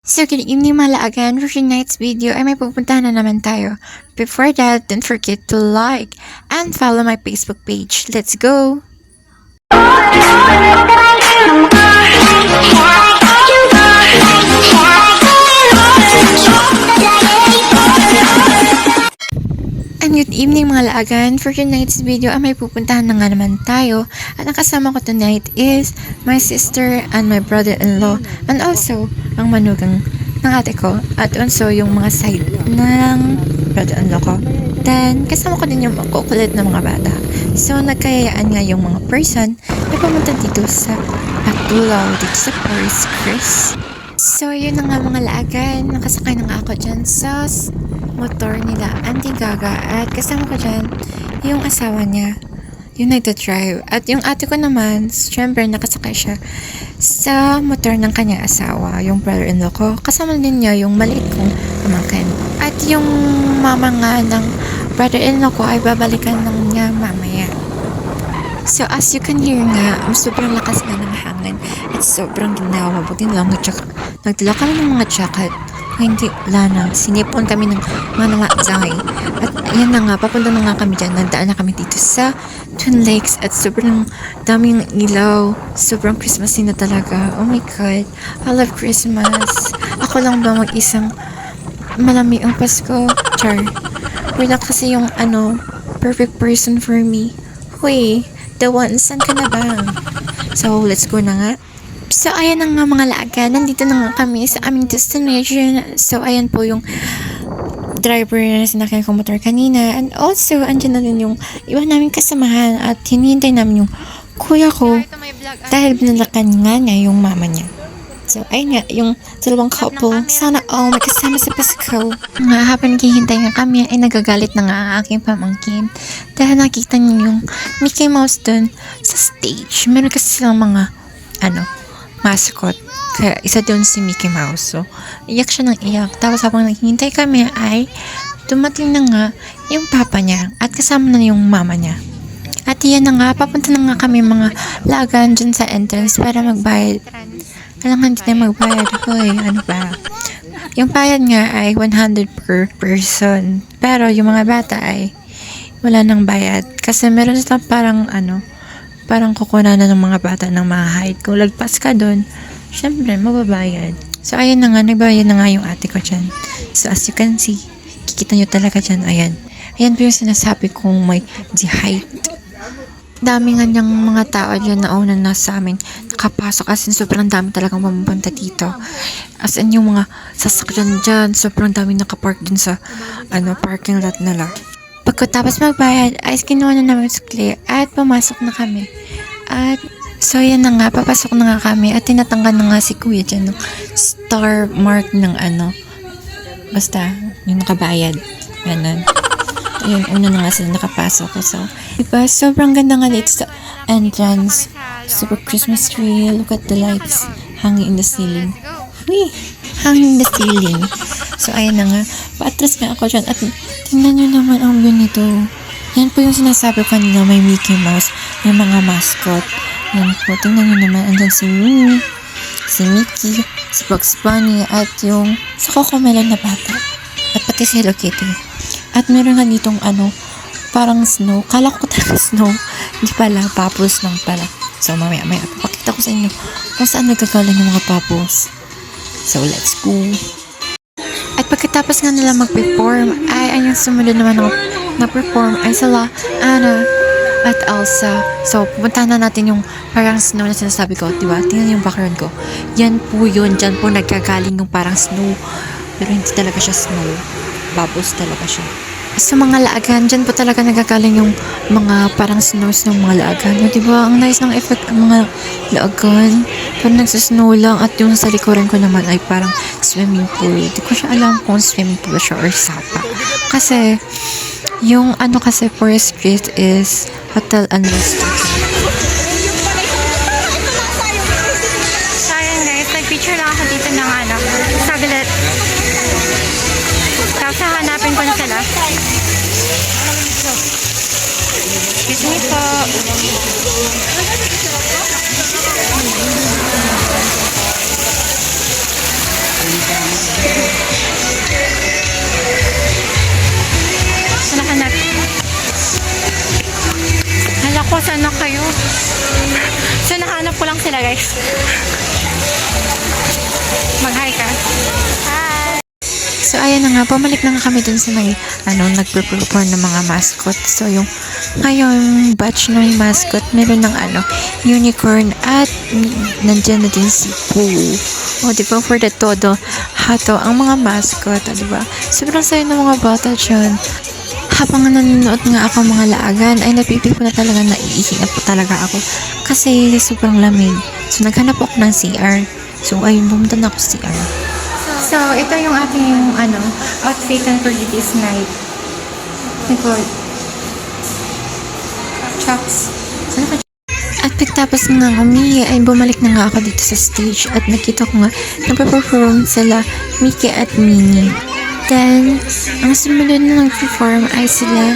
So, good evening mga again. For tonight's video ay may pupuntahan na naman tayo. Before that, don't forget to like and follow my Facebook page. Let's go! And good evening mga laagan. For tonight's video ay may pupuntahan na nga naman tayo. At ang kasama ko tonight is my sister and my brother-in-law. And also, ang manugang ng ate ko. At also, yung mga side ng brother-in-law ko. Then, kasama ko din yung makukulit na mga bata. So, nagkayayaan nga yung mga person na pumunta dito sa Patulaw, dito sa Paris Chris. So, yun na nga mga laagan. Nakasakay na nga ako dyan sa motor nila, Auntie Gaga. At kasama ko dyan, yung asawa niya, yung nagda-drive. At yung ate ko naman, syempre nakasakay siya sa motor ng kanyang asawa, yung brother-in-law ko. Kasama din niya yung maliit kong pamangkin. At yung mama nga ng brother-in-law ko ay babalikan ng niya mamaya. So, as you can hear nga, sobrang lakas nga ng hangin at sobrang ginawa. Buti lang, nagdala kami ng mga jacket. Hindi, wala na. Sinipon kami ng mga zangay. At yan na nga, papunta na nga kami dyan. Nagdaan na kami dito sa Twin Lakes at sobrang daming ilaw. Sobrang Christmassy na talaga. Oh my God. I love Christmas. Ako lang ba mag-isang malamig ang Pasko? Char. Wala kasi yung perfect person for me. Huy, the one, saan ka na ba? So, let's go na nga. So, ayan na nga mga laaga. Nandito na nga kami sa aming destination. So, ayan po yung driver na sinakyan kong motor kanina. And also, andyan na din yung iba namin kasamahan. At hinihintay namin yung kuya ko. Dahil binalakan nga niya yung mama niya. So, ayun nga, yung dalawang couple. Sana all may kasama sa Pasko. Nga, habang naghihintay nga kami, ay nagagalit na nga ang aking pamangkin. Dahil nakita niyo yung Mickey Mouse dun sa stage. Meron kasi silang mga, mascot. Kaya isa doon si Mickey Mouse. So, iyak siya ng iyak. Tapos habang naghihintay kami ay dumating na nga yung papa niya at kasama na yung mama niya. At yan na nga, papunta na nga kami mga lagan dyan sa entrance para magbayad. Kailangan hindi tayo magbayad. Hoy, ano ba? Yung bayad nga ay 100 per person. Pero yung mga bata ay wala nang bayad. Kasi meron silang parang kukunan na ng mga bata ng mga height. Kung lagpas ka doon, syempre, mababayad. So, ayun na nga, nagbayad na nga yung ate ko dyan. So, as you can see, kikita nyo talaga dyan, ayan. Ayan po yung sinasabi kong may height. Dami nga niyang mga tao dyan na una na sa amin nakapasok. As in, sobrang dami talagang pumupunta dito. As in, yung mga sasakyan dyan, sobrang dami nakapark dun sa parking lot nila. Pagkatapos magbayad, ay kinuha na namin sa clear at pumasok na kami. At so yan na nga, papasok na nga kami at tinatanggal na nga si kuya dyan ng star mark ng basta yung nakabayad. Ganun. Ayun, una na nga sila nakapasok. So, diba, sobrang ganda nga dito sa entrance. Super Christmas tree. Look at the lights hanging in the ceiling. Wee! Hanging in the ceiling. So, ayan na nga. Paatras nga ako dyan. At tingnan nyo naman ang view nito. Yan po yung sinasabi ko kanina. May Mickey Mouse. May mga mascot. Yan po. Tingnan nyo naman. Andyan si Minnie, si Mickey, si Bugs Bunny, at yung sa Cocomelon na bata. At pati si Hello Kitty. At meron nga ditong parang snow. Kala ko talaga snow. Hindi pala. Bubbles lang pala. So, mamaya. Pakita ko sa inyo kung saan nagkagaling yung mga bubbles. So, let's go. At pagkatapos nga nila mag-perform, ay yung sumunod naman na-perform ay sila Anna at Elsa. So, pupunta na natin yung parang snow na sinasabi ko, diba? Tingnan yung background ko. Yan po yun. Diyan po nagkagaling yung parang snow. Pero hindi talaga siya snow. Bubbles talaga siya. Sa mga laagan, dyan po talaga nagkagaling yung mga parang snows ng mga laagan. Diba? Ang nice ng effect ang mga laagan. Parang nagsasnow lang at yung sa likuran ko naman ay parang swimming pool. Hindi ko siya alam kung swimming pool siya or sapa. Kasi, yung kasi Forest Street is hotel and restaurant. So, ayan guys, nag-picture lang ako dito ng saglit. Tapos hanapin ko na sila. Excuse me po. Sana kayo. So, nahanap ko lang sila, guys. Mag-hi ka. Hi! So, ayan na nga, pumalik na nga kami dun sa nagpe-perform ng mga mascot. So, yung ngayong batch na may mascot, meron ng unicorn at nandiyan na din si Pooh. O, diba, for the todo, hato, ang mga mascot, diba? Sobrang sayo ng mga bata dyan. Habang nanonood nga ako mga laagan, ay napipi ko na talaga, naiihi na po talaga ako. Kasi sobrang lamig. So, naghanap ako ng CR. So, ayun, bumunta na ako sa CR. So, ito yung aking, outfit for this night. Ito, chucks. At pagtapos nga umihi, ay bumalik na nga ako dito sa stage at nakita ko nga nagpa-perform sila Mickey at Minnie. Then, ang sumunod na nag-perform ay sila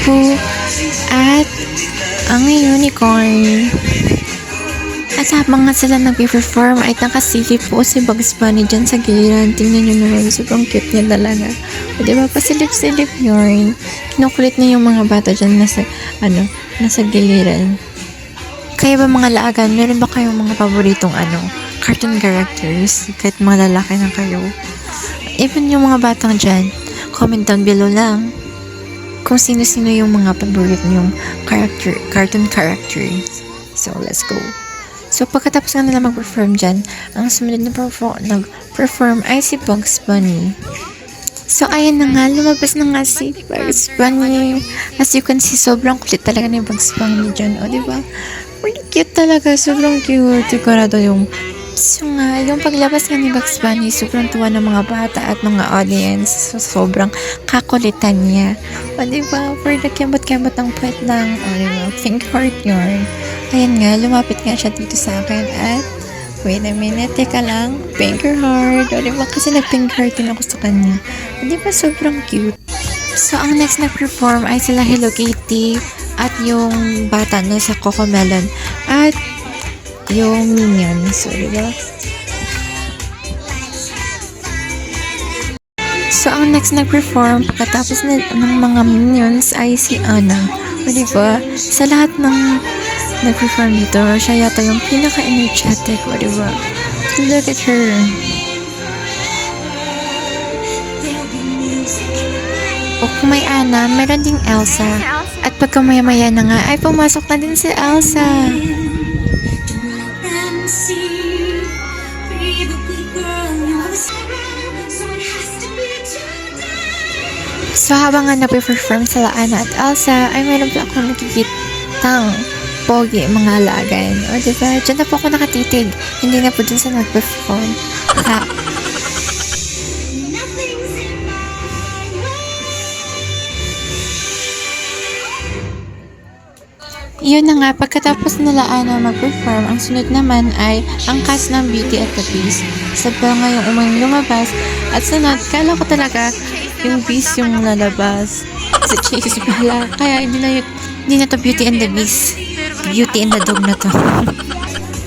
Pooh at ang unicorn. At habang nga sila nag-perform ay nakasilip po si Bugs Bunny dyan sa giliran. Tingnan nyo naman, sobrang cute niya talaga. O diba, pasilip-silip yun. Kinukulit niya yung mga bata dyan nasa giliran. Kaya ba mga laagan, meron ba kayong mga paboritong cartoon characters? Kahit mga lalaki na kayo. Even yung mga batang dyan, comment down below lang kung sino-sino yung mga paborito yung cartoon characters. So, let's go. So, pagkatapos nga nila mag-perform dyan, ang sumunod na nag-perform ay si Bugs Bunny. So, ayan na nga, lumabas na nga si Bugs Bunny. As you can see, sobrang kulit talaga ni Bugs Bunny dyan. O, diba? Really cute talaga. Sobrang cute. Sigurado yung yung paglabas nga ni Bugs Bunny, sobrang tuwa ng mga bata at mga audience. So, sobrang kakulitan niya. O, diba? For the kembot-kembot ang puwet lang. O, diba? Pink heart yun. Ayan nga, lumapit nga siya dito sa akin at wait a minute, teka lang, pink heart. O, diba? Kasi nag-pink heart din ako sa kanya. O, diba? Sobrang cute. So, ang next na perform ay sila Hello Kitty at yung bata na sa Cocomelon at yung Minions. So, diba? So, ang next nag-perform pagkatapos ng mga Minions ay si Anna. O, diba? Sa lahat ng nag-perform dito, siya yata yung pinaka-energetic. O, diba? Look at her. O, kung may Anna, meron ding Elsa. At pagka maya-maya na nga, ay pumasok na din si Elsa. So, habang nga nape-perform sila Anna at Elsa, ay meron pa ako nakikitang pogi mga alagan. O, diba? Diyan na po ako nakatitig. Hindi na po dun sa nag-perform. Yun na nga, pagkatapos nila mag-perform, ang sunod naman ay ang cast ng Beauty and the Beast. Sabi nga yung umang lumabas at sunod, kala ko talaga yung Beast yung lalabas. Si Chase pala. Kaya hindi na to Beauty and the Beast. Beauty and the Dog na to.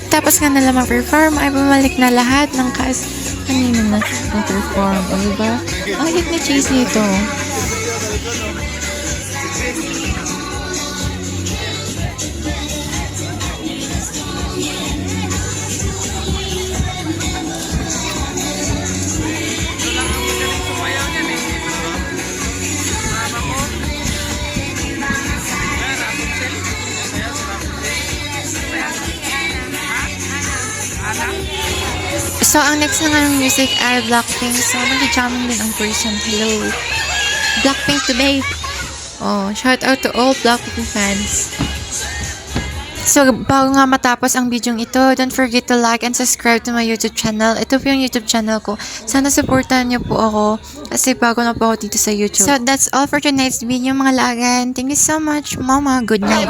Tapos nga nila mag-perform, ay bumalik na lahat ng cast. Kanina na mag-perform. O diba? Ang hit ni Chase nito. So, ang next na nga ng music ay Blackpink. So, nag-jamming din ang person. Hello. Blackpink today. Oh, shout out to all Blackpink fans. So, bago nga matapos ang video ito, don't forget to like and subscribe to my YouTube channel. Ito po yung YouTube channel ko. Sana supportahan niyo po ako kasi bago na po ako dito sa YouTube. So, that's all for tonight's video mga lagan. Thank you so much, Mama. Good night.